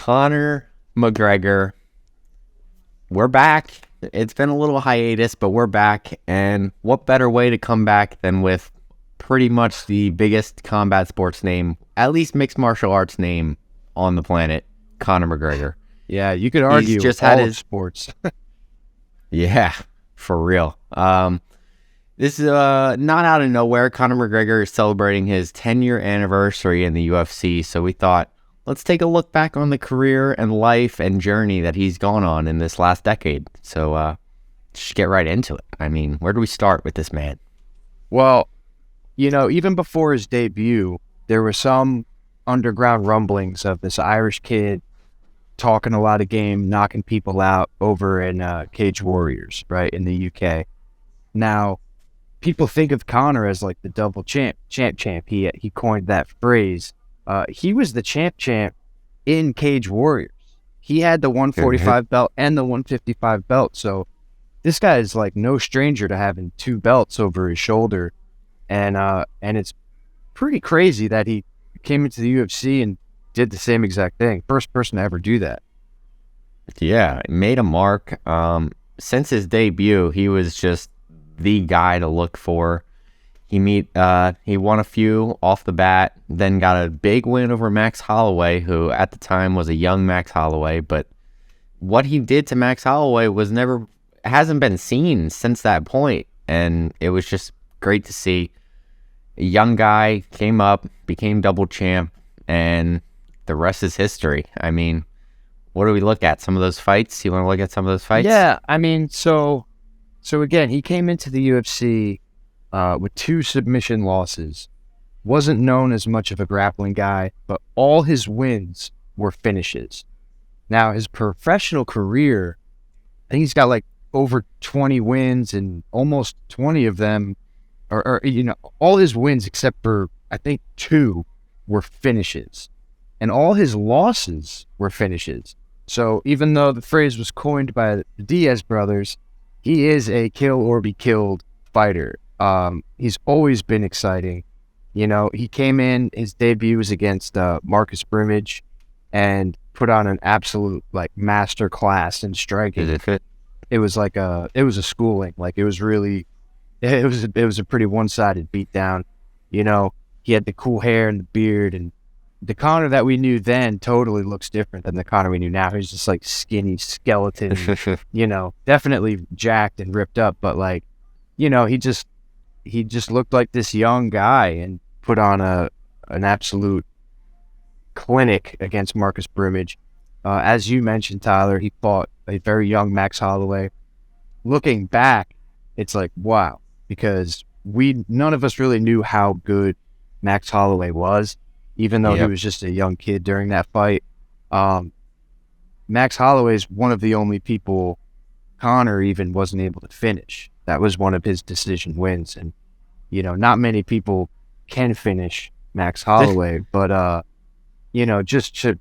Conor McGregor, we're back. It's been a little hiatus, but we're back. And what better way to come back than with pretty much the biggest combat sports name, at least mixed martial arts name on the planet, Conor McGregor. Yeah, you could argue He's just with had all his of sports. Yeah, for real. This is not out of nowhere. Conor McGregor is celebrating his 10-year anniversary in the UFC, so we thought, let's take a look back on the career and life and journey that he's gone on in this last decade. So just get right into it. I mean, where do we start with this man? Well, even before his debut, there were some underground rumblings of this Irish kid talking a lot of game, knocking people out over in Cage Warriors, right, in the UK. Now, people think of Conor as like the double champ. He coined that phrase. He was the champ in Cage Warriors. He had the 145 belt and the 155 belt. So this guy is like no stranger to having two belts over his shoulder. And it's pretty crazy that he came into the UFC and did the same exact thing. First person to ever do that. Yeah, made a mark. Since his debut, he was just the guy to look for. He won a few off the bat, then got a big win over Max Holloway, who at the time was a young Max Holloway. But what he did to Max Holloway hasn't been seen since that point, and it was just great to see. A young guy came up, became double champ, and the rest is history. I mean, what do we look at? Some of those fights? You want to look at some of those fights? Yeah, I mean, so again, he came into the UFC with 2 submission losses. Wasn't known as much of a grappling guy, but all his wins were finishes. Now, his professional career, I think he's got like over 20 wins, and almost 20 of them all his wins except for, I think, 2 were finishes. And all his losses were finishes. So even though the phrase was coined by the Diaz brothers, he is a kill or be killed fighter. He's always been exciting. He came in, his debut was against Marcus Brimage, and put on an absolute master class in striking. It was a schooling. It was a pretty one-sided beatdown. He had the cool hair and the beard, and the Conor that we knew then totally looks different than the Conor we knew now. He's just like skinny skeleton, definitely jacked and ripped up, but he just looked like this young guy and put on an absolute clinic against Marcus Brimage. As you mentioned, Tyler, he fought a very young Max Holloway. Looking back, it's like, wow, because none of us really knew how good Max Holloway was, even though he was just a young kid during that fight. Max Holloway is one of the only people Conor even wasn't able to finish. That was one of his decision wins, and not many people can finish Max Holloway, but just to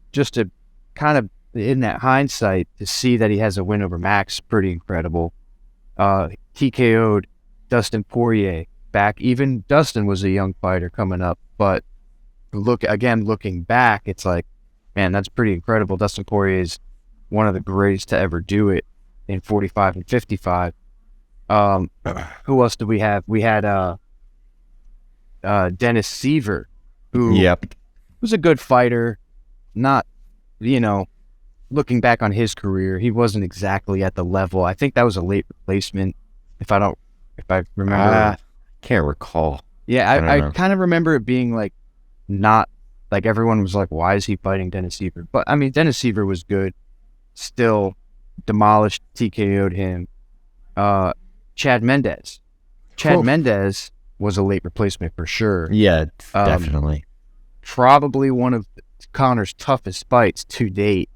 kind of, in that hindsight, to see that he has a win over Max, pretty incredible. TKO'd Dustin Poirier back. Even Dustin was a young fighter coming up, but looking back, it's like, man, that's pretty incredible. Dustin Poirier is one of the greatest to ever do it in 45 and 55. Who else did we have? We had Dennis Seaver, who was a good fighter. Not, looking back on his career, he wasn't exactly at the level. I think that was a late replacement, if I remember. Can't recall. Yeah, I kind of remember it being not everyone was like, why is he fighting Dennis Seaver? But I mean, Dennis Seaver was good, still demolished, TKO'd him. Chad Mendes was a late replacement for sure. Yeah, definitely. Probably one of Conor's toughest fights to date.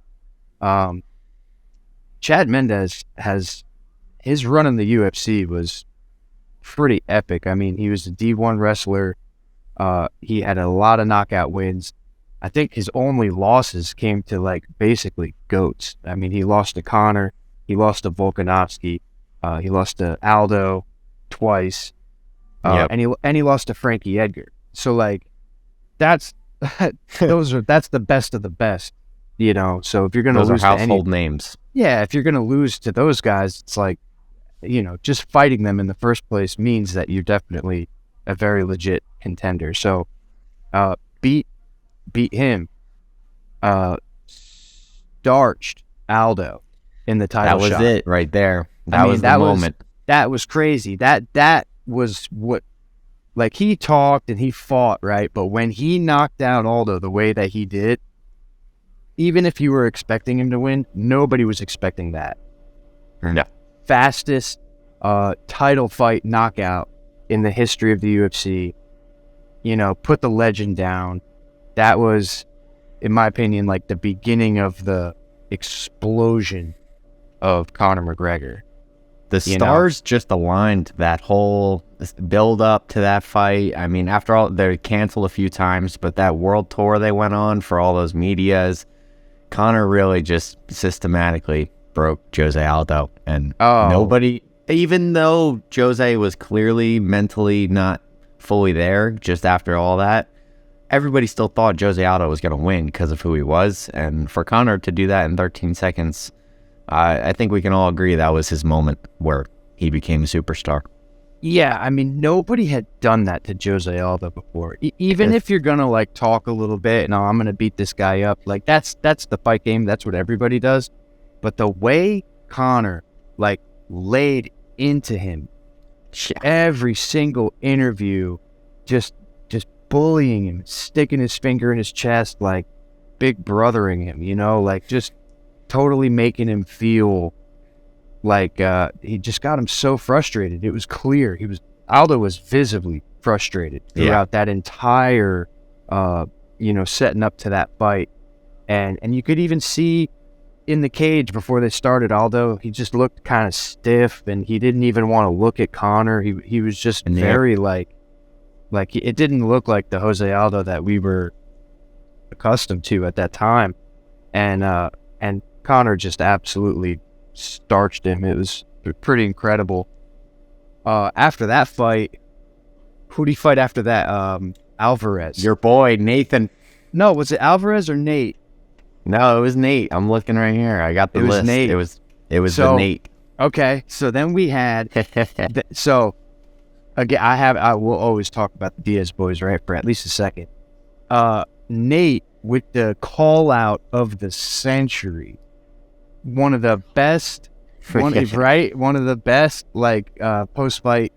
Chad Mendes his run in the UFC was pretty epic. I mean, he was a D1 wrestler. He had a lot of knockout wins. I think his only losses came to basically goats. I mean, he lost to Conor, he lost to Volkanovski, he lost to Aldo twice, and he lost to Frankie Edgar. So that's the best of the best So if you're going to Those are lose to household names. yeah, if you're going to lose to those guys, it's like, just fighting them in the first place means that you're definitely a very legit contender. So, beat him, starched Aldo in the title That was shot. it right there. That was the moment. That was crazy. That was what, like, he talked and he fought, right? But when he knocked out Aldo the way that he did, even if you were expecting him to win, nobody was expecting that. No. Fastest title fight knockout in the history of the UFC. Put the legend down. That was, in my opinion, like the beginning of the explosion of Conor McGregor. The stars just aligned that whole build up to that fight. I mean, after all, they canceled a few times, but that world tour they went on for all those medias, Conor really just systematically broke Jose Aldo. And nobody, even though Jose was clearly mentally not fully there just after all that, everybody still thought Jose Aldo was going to win because of who he was. And for Conor to do that in 13 seconds, I think we can all agree that was his moment where he became a superstar. Yeah, I mean, nobody had done that to Jose Aldo before. Even if you're going to, like, talk a little bit, and I'm going to beat this guy up, like, that's the fight game. That's what everybody does. But the way Conor, like, laid into him, every single interview, just bullying him, sticking his finger in his chest, like, big brothering him, like, just totally making him feel like he just got him so frustrated. It was clear Aldo was visibly frustrated throughout that entire setting up to that fight, and you could even see in the cage before they started, Aldo, he just looked kind of stiff, and he didn't even want to look at Conor. He was just very like it didn't look like the Jose Aldo that we were accustomed to at that time, and Conor just absolutely starched him. It was pretty incredible. After that fight, who did he fight after that? Alvarez. Your boy, Nathan. No, was it Alvarez or Nate? No, it was Nate. I'm looking right here. I got the list. Nate. It was the Nate. Okay, so then we had so again, I will always talk about the Diaz boys, right, for at least a second. Nate with the call out of the century. One of the best, right? One of the best, like, post-fight,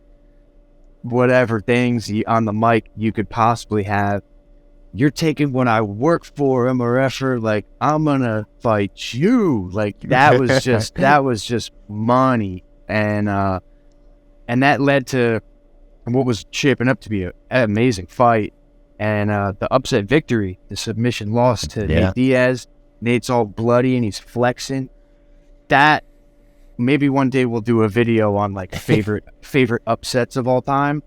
whatever things on the mic you could possibly have. You're taking what I work for, MRFer, like, I'm gonna fight you. Like, that was just money. And that led to what was shaping up to be an amazing fight. And the upset victory, the submission loss to Nate Diaz. Nate's all bloody and he's flexing. That, maybe one day we'll do a video on, like, favorite upsets of all time.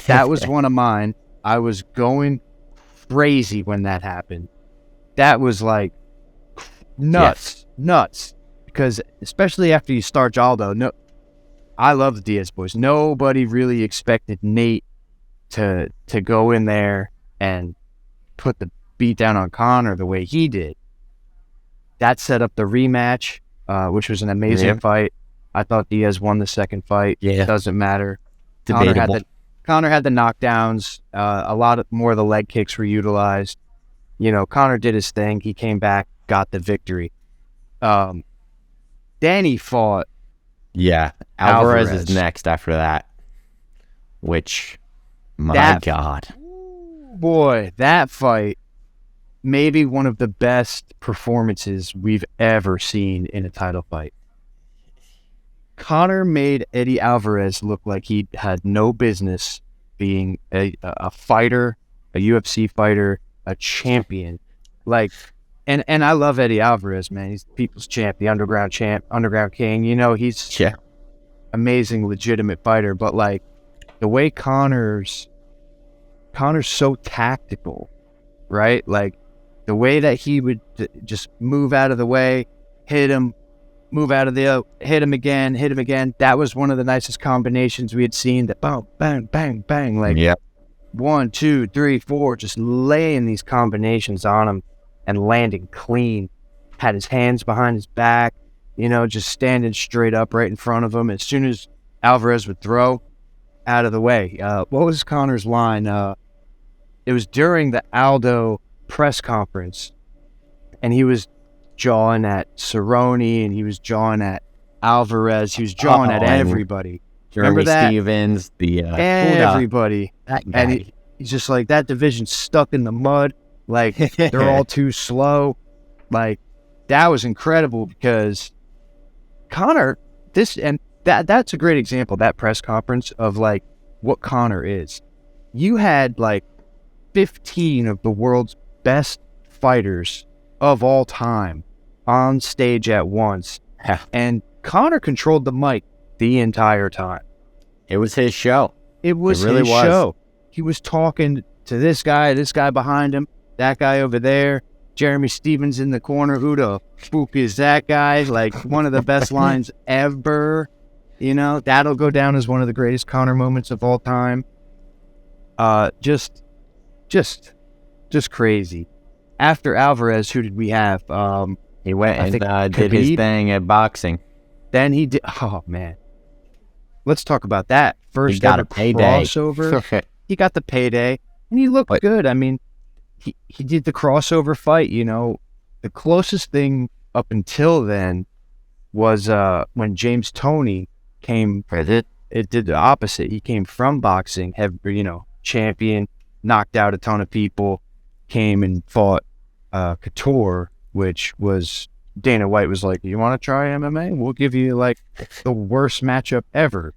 That was one of mine. I was going crazy when that happened. That was, like, nuts. Because especially after you starch Aldo, I love the Diaz boys. Nobody really expected Nate to go in there and put the beat down on Conor the way he did. That set up the rematch, which was an amazing fight. I thought Diaz won the second fight. Yeah. It doesn't matter. Debatable. Conor had the more of the leg kicks were utilized. Conor did his thing. He came back, got the victory. Danny fought. Yeah. Alvarez is next after that. Which, God. Boy, that fight, maybe one of the best performances we've ever seen in a title fight. Conor made Eddie Alvarez look like he had no business being a fighter, a UFC fighter, a champion. Like, and I love Eddie Alvarez, man. He's the people's champ, the underground king. He's amazing, legitimate fighter. But, like, the way Conor's so tactical, right? Like, the way that he would just move out of the way, hit him, move out of the hit him again. That was one of the nicest combinations we had seen. That bang, bang, bang, bang. Like, 1, 2, 3, 4, just laying these combinations on him and landing clean. had his hands behind his back, just standing straight up right in front of him. As soon as Alvarez would throw, out of the way. What was Conor's line? It was during the Aldo press conference, and he was jawing at Cerrone, and he was jawing at Alvarez. He was jawing at everybody. Jeremy Remember that? Stevens, Everybody. that guy. And he's just like, that division's stuck in the mud. Like, they're all too slow. Like, that was incredible because Conor, that's a great example, that press conference of like what Conor is. You had like 15 of the world's best fighters of all time on stage at once. And Conor controlled the mic the entire time. It was his show. It was his show. He was talking to this guy behind him, that guy over there, Jeremy Stevens in the corner. Who the spook is that guy? Like, one of the best lines ever. That'll go down as one of the greatest Conor moments of all time. Just crazy. After Alvarez, who did we have? He went and did his thing at boxing. Then he did. Oh man, let's talk about that. First ever crossover. He got the payday, and he looked good. I mean, he did the crossover fight. The closest thing up until then was when James Toney came. It did the opposite. He came from boxing, champion, knocked out a ton of people, came and fought Couture, which was, Dana White was like, you want to try MMA? We'll give you like the worst matchup ever.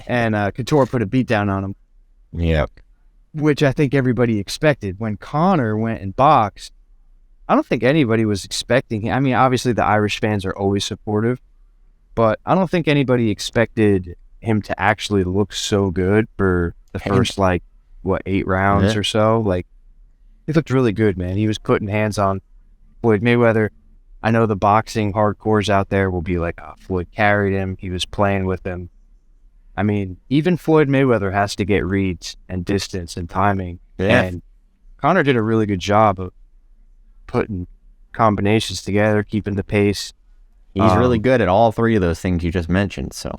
And Couture put a beat down on him. Yep. Which I think everybody expected. When Conor went and boxed, I don't think anybody was expecting him. I mean, obviously the Irish fans are always supportive, but I don't think anybody expected him to actually look so good for the first 8 rounds or so. Like, he looked really good, man. He was putting hands on Floyd Mayweather. I know the boxing hardcores out there will be like, oh, Floyd carried him. He was playing with him. I mean, even Floyd Mayweather has to get reads and distance and timing. Yeah. And Conor did a really good job of putting combinations together, keeping the pace. He's really good at all three of those things you just mentioned. So,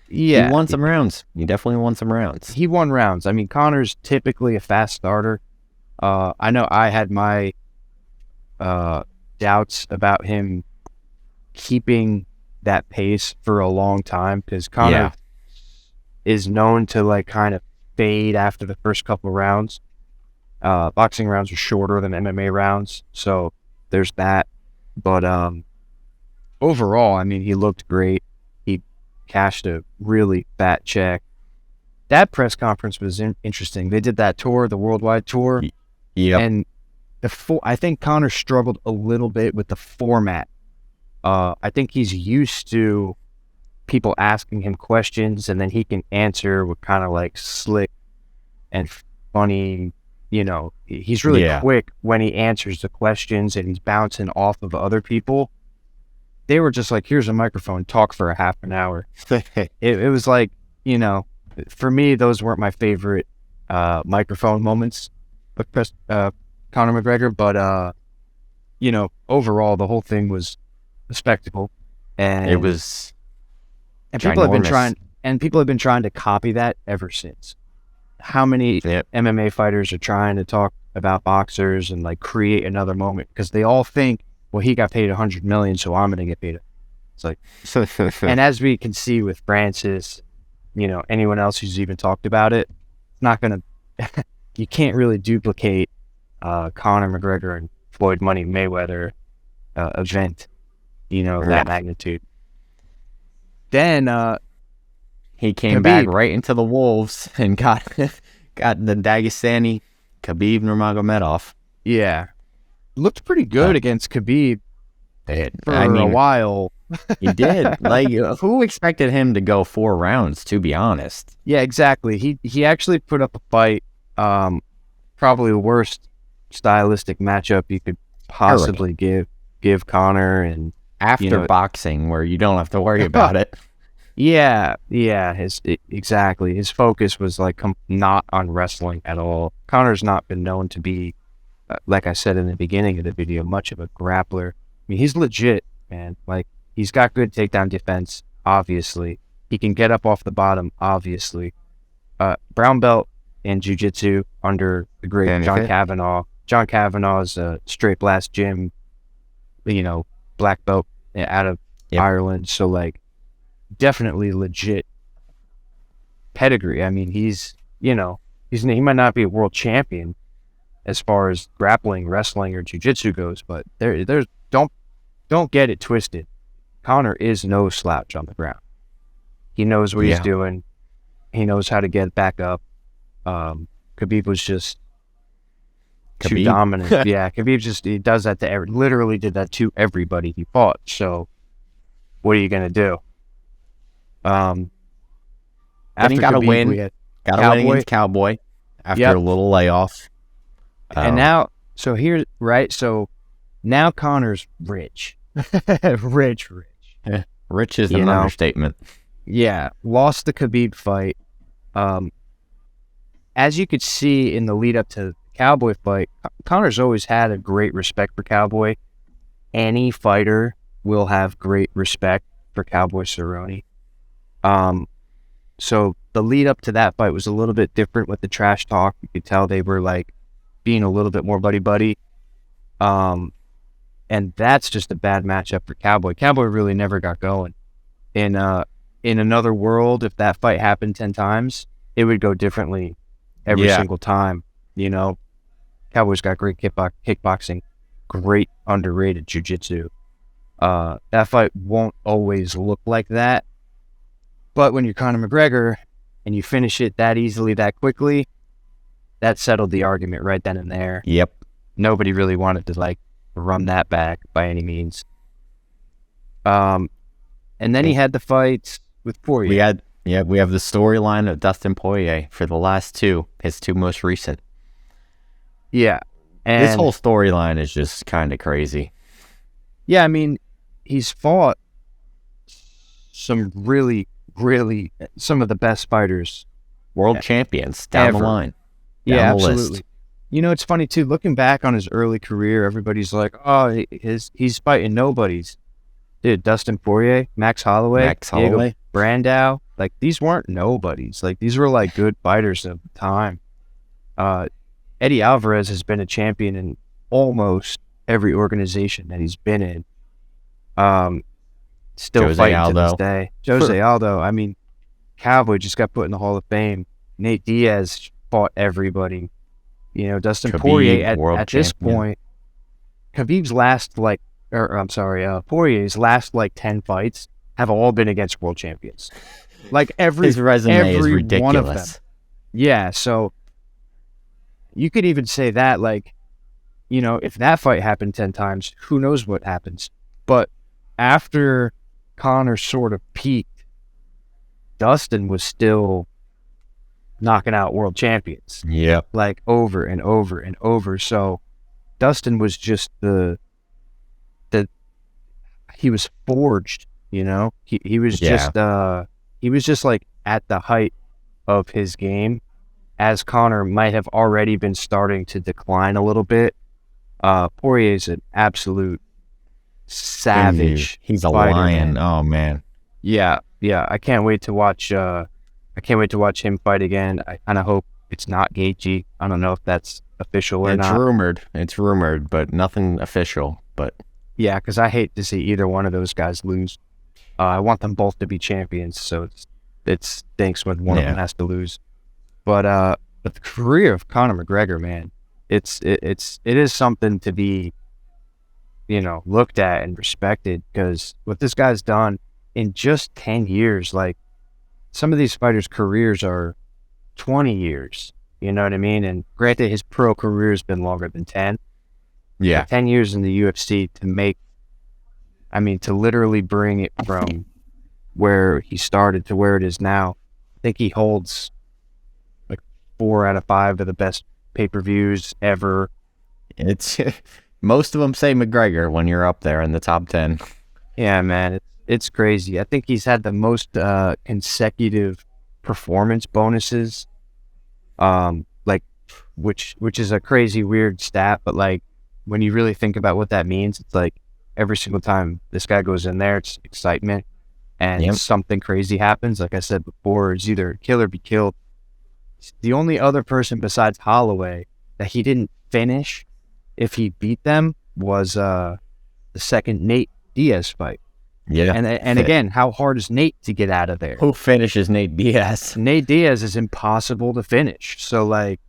yeah, he won some rounds. He definitely won some rounds. He won rounds. I mean, Conor's typically a fast starter. I know I had my doubts about him keeping that pace for a long time because Conor is known to kind of fade after the first couple rounds. Boxing rounds are shorter than MMA rounds, so there's that. But overall, I mean, he looked great. He cashed a really fat check. That press conference was interesting. They did that tour, the worldwide tour. Yep. And I think Conor struggled a little bit with the format. I think he's used to people asking him questions and then he can answer with kind of slick and funny. He's really quick when he answers the questions and he's bouncing off of other people. They were just like, here's a microphone, talk for a half an hour. It was like, for me, those weren't my favorite microphone moments of Conor McGregor, but overall the whole thing was a spectacle, and it was. And people have been trying to copy that ever since. How many MMA fighters are trying to talk about boxers and create another moment because they all think, well, he got paid $100 million, so I'm gonna get paid. It's like, and as we can see with Francis, anyone else who's even talked about it, it's not gonna. You can't really duplicate Conor McGregor and Floyd Money Mayweather event, that magnitude. Then he came back right into the Wolves and got the Dagestani Khabib Nurmagomedov. Yeah, looked pretty good against Khabib for a while. He did. Who expected him to go 4 rounds? To be honest. Yeah, exactly. He actually put up a fight. Probably the worst stylistic matchup you could possibly give Conor, and after boxing where you don't have to worry about it. Yeah. Exactly. His focus was not on wrestling at all. Conor's not been known to be like I said in the beginning of the video, much of a grappler. I mean, he's legit, man. Like, he's got good takedown defense, obviously. He can get up off the bottom, obviously. Brown belt in jiu-jitsu under the great John Kavanagh. John Kavanagh is a straight blast gym, black belt out of Ireland. So, like, definitely legit pedigree. I mean, he might not be a world champion as far as grappling, wrestling, or jiu-jitsu goes, but there's don't get it twisted. Conor is no slouch on the ground. He knows what he's doing. He knows how to get back up. Khabib was just too dominant. Yeah, Khabib he does that to literally did that to everybody he fought. So what are you gonna do? Then he got to win. Got to win against Cowboy after a little layoff. And now, so now Conor's rich. rich. Rich is an understatement. Yeah, lost the Khabib fight. As you could see in the lead up to the Cowboy fight, Conor's always had a great respect for Cowboy. Any fighter will have great respect for Cowboy Cerrone. So the lead up to that fight was a little bit different with the trash talk. You could tell they were like being a little bit more buddy-buddy. And that's just a bad matchup for Cowboy. Cowboy really never got going. In another world, if that fight happened 10 times, it would go differently every single time. Cowboy's got great kickboxing, great underrated jiu-jitsu. That fight won't always look like that. But when you're Conor McGregor and you finish it that easily, that quickly, that settled the argument right then and there. Yep. Nobody really wanted to run that back by any means. And then he had the fight with Poirier. We have the storyline of Dustin Poirier for the last his two most recent. Yeah. And this whole storyline is just kind of crazy. Yeah, I mean, he's fought some really some of the best fighters, world champions down the line. Yeah, absolutely. It's funny too, looking back on his early career, everybody's like, oh, he's fighting nobodies. Dude, Dustin Poirier, Max Holloway, Diego Brandao, like, these weren't nobodies. Like, these were like good fighters of the time. Eddie Alvarez has been a champion in almost every organization that he's been in. Still Jose fighting Aldo. to this day. Jose Aldo. I mean, Cowboy just got put in the Hall of Fame. Nate Diaz fought everybody. Dustin Khabib, Poirier at this champion. point, Khabib's Poirier's last 10 fights have all been against world champions. Like his resume is ridiculous. One of them. Yeah, so you could even say that, if that fight happened 10 times, who knows what happens. But after Conor sort of peaked, Dustin was still knocking out world champions. Yep. Over and over and over. So Dustin was just he was forged, he was just at the height of his game, as Conor might have already been starting to decline a little bit. Poirier's an absolute savage. He's a fighter, lion. man. Oh man. Yeah. I can't wait to watch him fight again. I kind of hope it's not Gaethje. I don't know if that's official or not. It's rumored, but nothing official. But yeah, because I hate to see either one of those guys lose. I want them both to be champions, so it stinks when one of them has to lose. But the career of Conor McGregor, man, it is something to be, looked at and respected, because what this guy's done in just 10 years, some of these fighters' careers are 20 years, you know what I mean? And granted, his pro career has been longer than 10. Yeah. 10 years in the UFC to literally bring it from where he started to where it is now. I think he holds 4 out of 5 of the best pay-per-views ever. It's most of them say McGregor when you're up there in the top 10. Yeah, man, it's crazy. I think he's had the most consecutive performance bonuses. which is a crazy weird stat, but like when you really think about what that means, it's like every single time this guy goes in there, it's excitement, and Yep. something crazy happens. Like I said before, it's either kill or be killed. The only other person besides Holloway that he didn't finish if he beat them was the second Nate Diaz fight. Yeah. And again, how hard is Nate to get out of there? Who finishes Nate Diaz? Nate Diaz is impossible to finish. So like,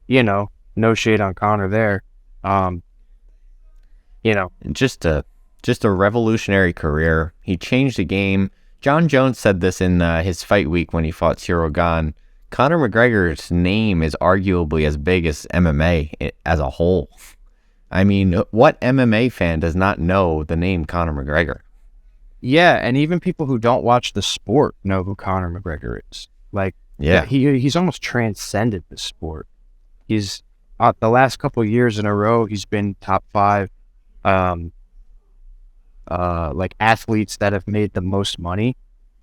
you know, no shade on Conor there. You know, Just a revolutionary career. He changed the game. John Jones said this in his fight week when he fought Cyril Gane. Conor McGregor's name is arguably as big as MMA as a whole. I mean, what MMA fan does not know the name Conor McGregor? yeah, and even people who don't watch the sport know who Conor McGregor is. Like, Yeah. he's almost transcended the sport. He's the last couple of years in a row, he's been top 5, like athletes that have made the most money.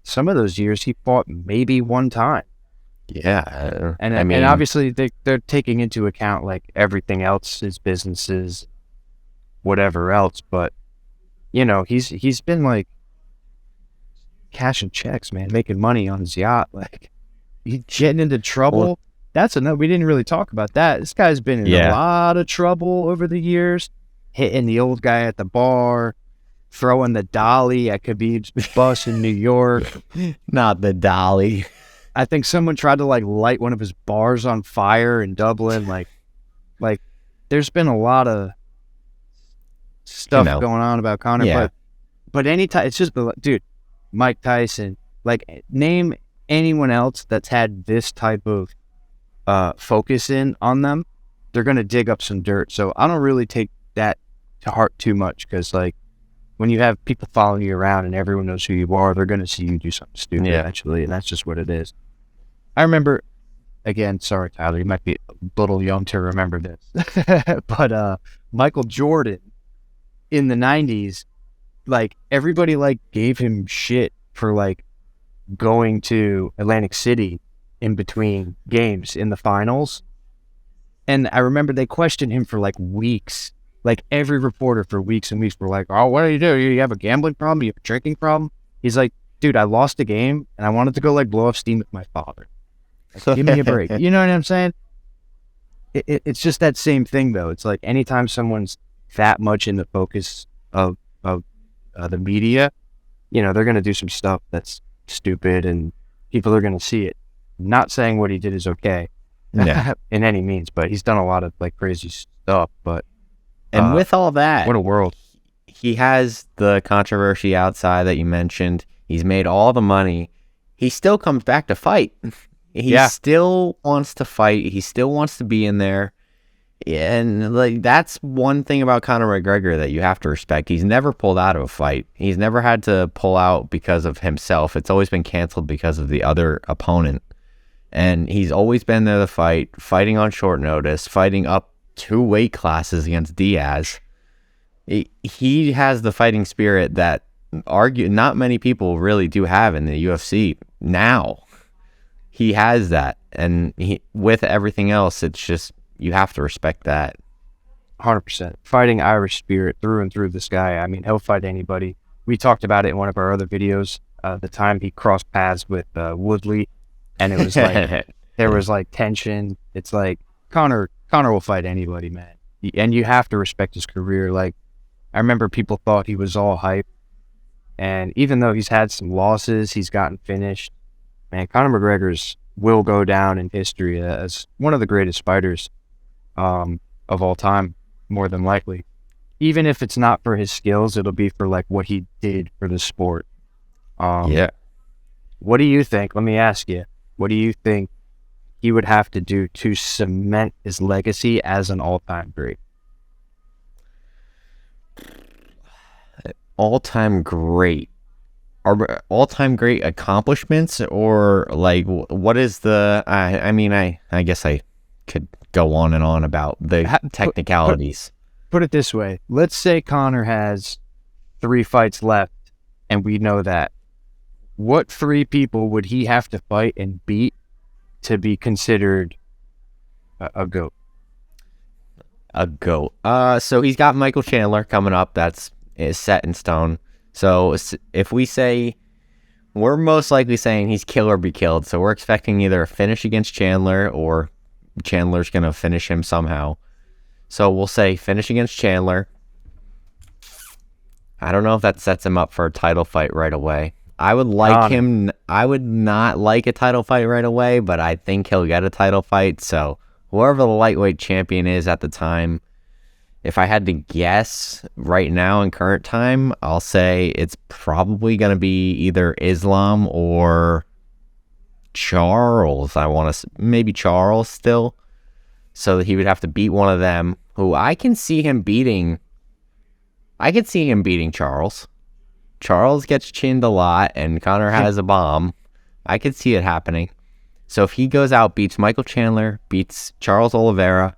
Some of those years he fought maybe one time. Yeah. And I mean, and obviously they're taking into account like everything else, his businesses, whatever else. But you know, he's been like cashing checks, man, making money on his yacht. Like he's getting into trouble. Well- That's another. We didn't really talk about that. This guy's been in Yeah. a lot of trouble over the years, hitting the old guy at the bar, throwing the dolly at Khabib's bus in New York. not the dolly. I think someone tried to like light one of his bars on fire in Dublin. Like there's been a lot of stuff You know. going on about Conor, Yeah. but anytime it's just dude, Mike Tyson, like name anyone else that's had this type of focus in on them, they're gonna dig up some dirt. So I don't really take that to heart too much, because like when you have people following you around and everyone knows who you are, they're gonna see you do something stupid Yeah. eventually, and that's just what it is. I remember, again, sorry Tyler, you might be a little young to remember this, but Michael Jordan in the 90s, like everybody like gave him shit for like going to Atlantic City in between games in the finals. And I remember they questioned him for like weeks. Like every reporter for weeks and weeks were like, oh, what do? You have a gambling problem? You have a drinking problem? He's like, dude, I lost a game and I wanted to go like blow off steam with my father. Like, give me a break. You know what I'm saying? It's just that same thing though. It's like anytime someone's that much in the focus of the media, you know, they're going to do some stuff that's stupid and people are going to see it. Not saying what he did is okay Yeah. in any means, but he's done a lot of like crazy stuff. But And with all that, what a world. he has the controversy outside that you mentioned. He's made all the money. He still comes back to fight. He still wants to fight. He still wants to be in there. And like that's one thing about Conor McGregor that you have to respect. He's never pulled out of a fight. He's never had to pull out because of himself. It's always been canceled because of the other opponent. And he's always been there to fight, fighting on short notice, fighting up 2 weight classes against Diaz. He has the fighting spirit that not many people really do have in the UFC now. He has that, and with everything else, it's just you have to respect that. 100%. Fighting Irish spirit through and through, this guy. I mean, he'll fight anybody. We talked about it in one of our other videos, the time he crossed paths with Woodley, and it was like, there was like tension. It's like, Conor will fight anybody, man. And you have to respect his career. Like, I remember people thought he was all hype, and even though he's had some losses, he's gotten finished. Man, Conor McGregor's will go down in history as one of the greatest fighters of all time, more than likely. Even if it's not for his skills, it'll be for like what he did for the sport. Yeah. What do you think? Let me ask you. What do you think he would have to do to cement his legacy as an all-time great? All-time great. Are all-time great accomplishments, or like what is the? I mean, I guess I could go on and on about the technicalities. Put it this way. Let's say Conor has 3 fights left, and we know that. What 3 people would he have to fight and beat to be considered a goat. A GOAT. So he's got Michael Chandler coming up. Is set in stone. So if we say, we're most likely saying he's kill or be killed. So we're expecting either a finish against Chandler or Chandler's going to finish him somehow. So we'll say finish against Chandler. I don't know if that sets him up for a title fight right away. I would not like a title fight right away, but I think he'll get a title fight. So whoever the lightweight champion is at the time, if I had to guess right now in current time, I'll say it's probably going to be either Islam or Charles. Maybe Charles still. So he would have to beat one of them, who I can see him beating. I could see him beating Charles. Charles gets chinned a lot, and Conor has a bomb. I could see it happening. So if he goes out, beats Michael Chandler, beats Charles Oliveira,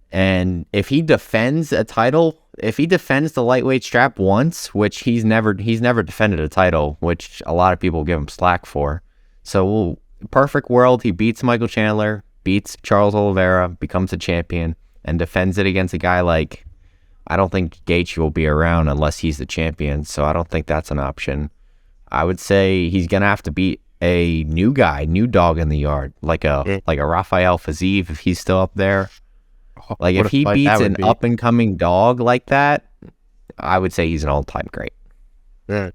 and if he defends a title, if he defends the lightweight strap once, which he's never defended a title, which a lot of people give him slack for. So perfect world, he beats Michael Chandler, beats Charles Oliveira, becomes a champion, and defends it against a guy like, I don't think Gaethje will be around unless he's the champion, so I don't think that's an option. I would say he's gonna have to beat a new guy, new dog in the yard, like a Rafael Fiziev if he's still up there. Like if he beats an up and coming dog like that, I would say he's an all-time great. Yeah.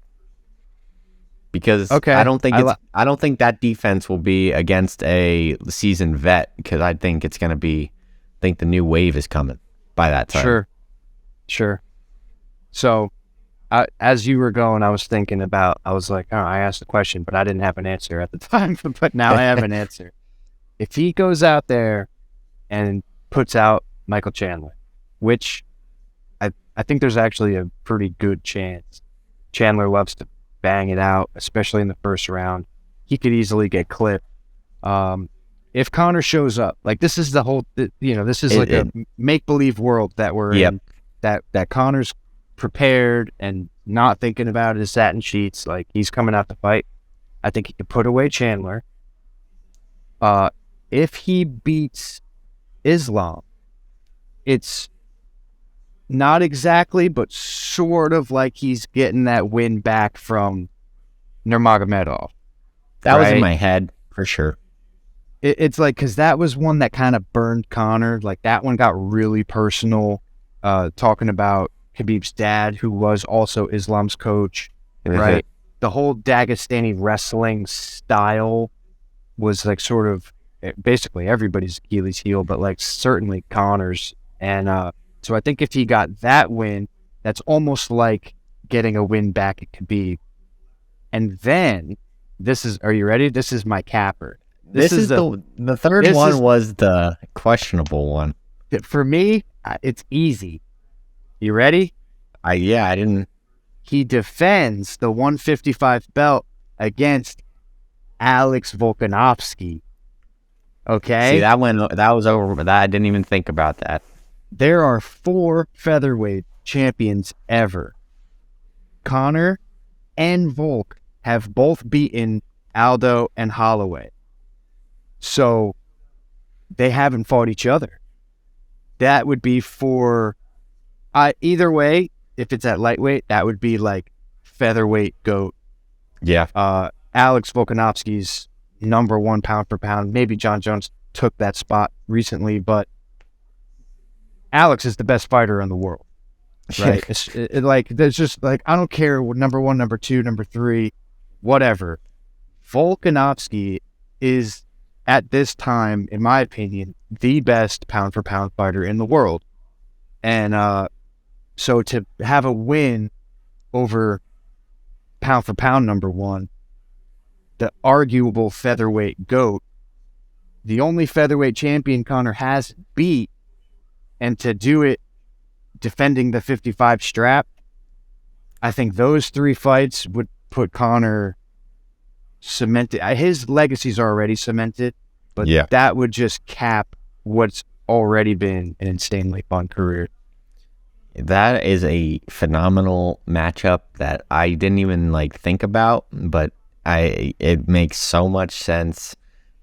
Because I don't think that defense will be against a seasoned vet, because I think it's gonna be. I think the new wave is coming by that time. Sure. So, as you were going, I was thinking about, I was like, I asked the question, but I didn't have an answer at the time, but now I have an answer. If he goes out there and puts out Michael Chandler, which I think there's actually a pretty good chance. Chandler loves to bang it out, especially in the first round. He could easily get clipped. If Conor shows up, like this is the whole, this is a make-believe world that we're in. That Conor's prepared and not thinking about his satin sheets, like he's coming out to fight. I think he could put away Chandler. If he beats Islam, it's not exactly, but sort of like he's getting that win back from Nurmagomedov. That was in my head, for sure. It's like, because that was one that kind of burned Conor. Like that one got really personal. Talking about Khabib's dad, who was also Islam's coach, right? The whole Dagestani wrestling style was like sort of basically everybody's Achilles heel, but like certainly Conor's. And so I think if he got that win, that's almost like getting a win back at Khabib. And then are you ready? This is my capper. This is the third one was the questionable one. For me, it's easy. You ready? I didn't. He defends the 155 belt against Alex Volkanovski. Okay? See, that was over, but I didn't even think about that. There are 4 featherweight champions ever. Conor and Volk have both beaten Aldo and Holloway. So they haven't fought each other. That would be for either way. If it's at lightweight, that would be like featherweight GOAT. Yeah. Alex Volkanovski's number 1 pound for pound. Maybe John Jones took that spot recently, but Alex is the best fighter in the world, right? There's just like, I don't care what number 1, number 2, number 3, whatever. Volkanovski is at this time, in my opinion, the best pound for pound fighter in the world. And so to have a win over pound for pound number 1, the arguable featherweight GOAT, the only featherweight champion Conor has beat, and to do it defending the 55 strap, I think those 3 fights would put Conor cemented. His legacy's already cemented, but that would just cap what's already been an insanely fun career. That is a phenomenal matchup that I didn't even think about, but it makes so much sense.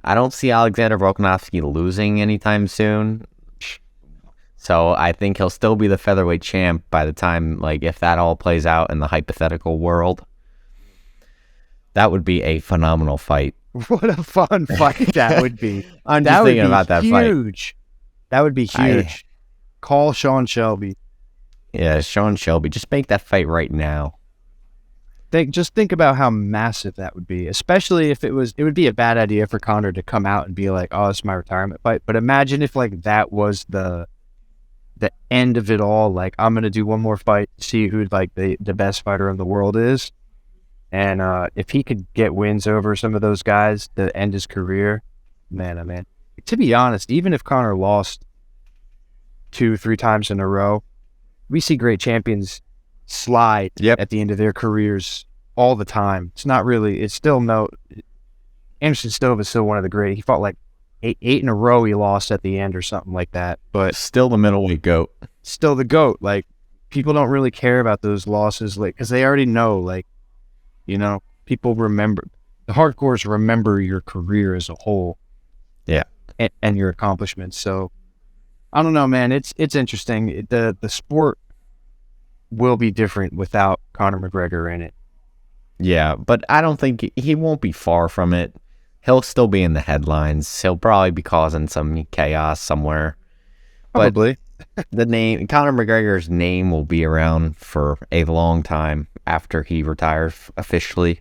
I don't see Alexander Volkanovski losing anytime soon. So I think he'll still be the featherweight champ by the time, like, if that all plays out in the hypothetical world. That would be a phenomenal fight. What a fun fight that would be. I'm That just would thinking be about that fight. huge. That would be huge. Call Sean Shelby. Yeah, Sean Shelby. Just make that fight right now. Just think about how massive that would be, especially if it would be a bad idea for Conor to come out and be like, oh, it's my retirement fight. But imagine if like that was the end of it all. Like, I'm going to do one more fight, see who like the best fighter in the world is. And if he could get wins over some of those guys to end his career, man, oh man. To be honest, even if Conor lost 2-3 times in a row, we see great champions slide at the end of their careers all the time. It's still Anderson Silva is still one of the great. He fought like eight in a row he lost at the end or something like that. But still the middleweight GOAT. Still the GOAT. Like, people don't really care about those losses, like, because they already know, like, you know, people remember, the hardcores remember your career as a whole. Yeah. And your accomplishments. So I don't know, man. It's interesting. The sport will be different without Conor McGregor in it. Yeah, but I don't think he won't be far from it. He'll still be in the headlines. He'll probably be causing some chaos somewhere. Probably. But the name, Conor McGregor's name, will be around for a long time after he retires officially.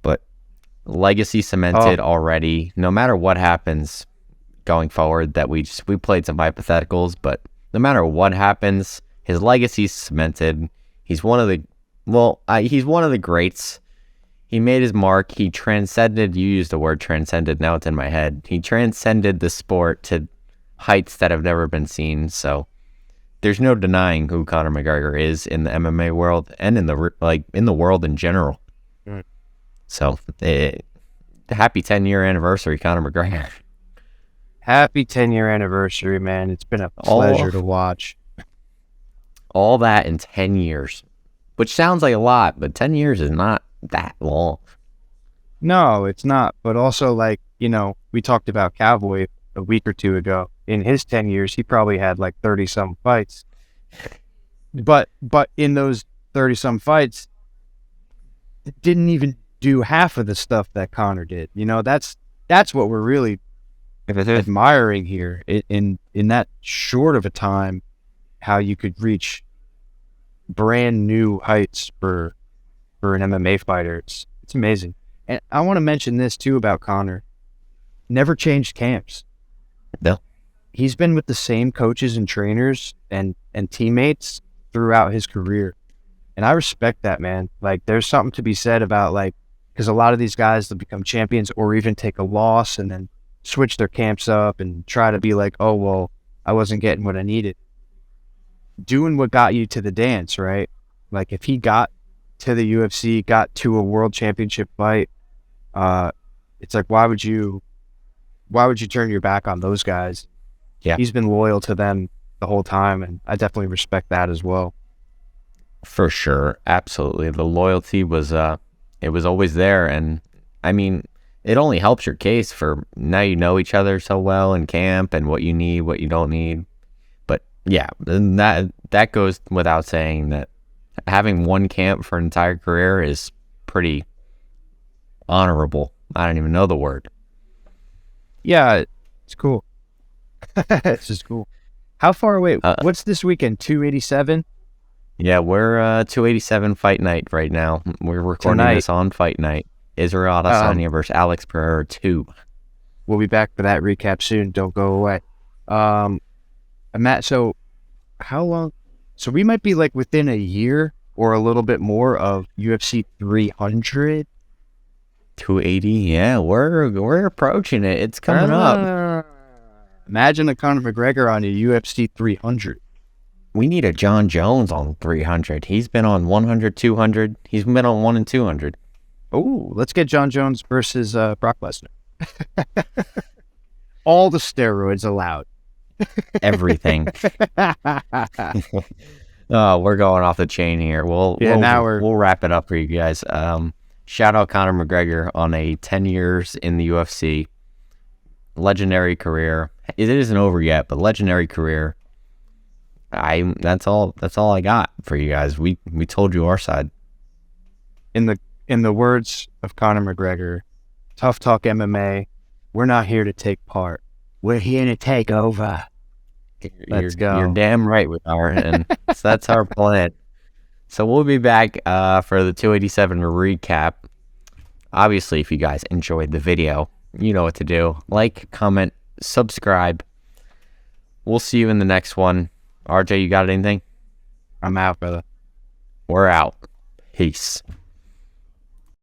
But legacy cemented already. No matter what happens going forward, that we played some hypotheticals, but no matter what happens, his legacy's cemented. He's one of the greats. He made his mark. He transcended. You used the word transcended. Now it's in my head. He transcended the sport to heights that have never been seen. So there's no denying who Conor McGregor is in the MMA world and in the world in general. Mm. So happy 10-year anniversary, Conor McGregor. Happy 10-year anniversary, man. It's been a pleasure to watch. All that in 10 years, which sounds like a lot, but 10 years is not that long. No, it's not. But also, like, you know, we talked about Cowboy a week or two ago. In his 10 years, he probably had like 30-some fights. But in those 30-some fights, didn't even do half of the stuff that Conor did. You know, that's what we're really admiring here in that short of a time, how you could reach brand new heights for an MMA fighter. It's amazing. And I want to mention this too about Conor. Never changed camps. No. He's been with the same coaches and trainers and teammates throughout his career. And I respect that, man. Like, there's something to be said about, like, because a lot of these guys that become champions or even take a loss and then switch their camps up and try to be like, oh, well, I wasn't getting what I needed. Doing what got you to the dance, right? Like, if he got to the UFC, got to a world championship fight, it's like, why would you turn your back on those guys? Yeah. He's been loyal to them the whole time, and I definitely respect that as well. For sure. Absolutely. The loyalty was it was always there, and I mean, it only helps your case for now you know each other so well in camp and what you need, what you don't need. But yeah, that goes without saying that having one camp for an entire career is pretty honorable. I don't even know the word. Yeah, it's cool. It's just cool. How far away? What's this weekend? 287? Yeah, we're 287 fight night right now. We're recording this on fight night. Israel Adesanya versus Alex Pereira 2. We'll be back for that recap soon. Don't go away. Matt, so how long? So we might be like within a year or a little bit more of UFC 300. 280, yeah, we're approaching it. It's coming up. Imagine a Conor McGregor on a UFC 300. We need a John Jones on 300. He's been on 100, 200. He's been on 1 and 200. Oh, let's get John Jones versus Brock Lesnar. All the steroids allowed. Everything. Oh, we're going off the chain here. We'll wrap it up for you guys. Shout out Conor McGregor on a 10 years in the UFC. legendary career. It isn't over yet, but legendary career. That's all I got for you guys. We told you our side. In the words of Conor McGregor, Tough Talk MMA, we're not here to take part. We're here to take over. Let's go. You're damn right we are, and so that's our plan. So we'll be back for the 287 recap. Obviously, if you guys enjoyed the video, you know what to do. Like, comment, subscribe. We'll see you in the next one. RJ, you got anything? I'm out, brother. We're out. Peace.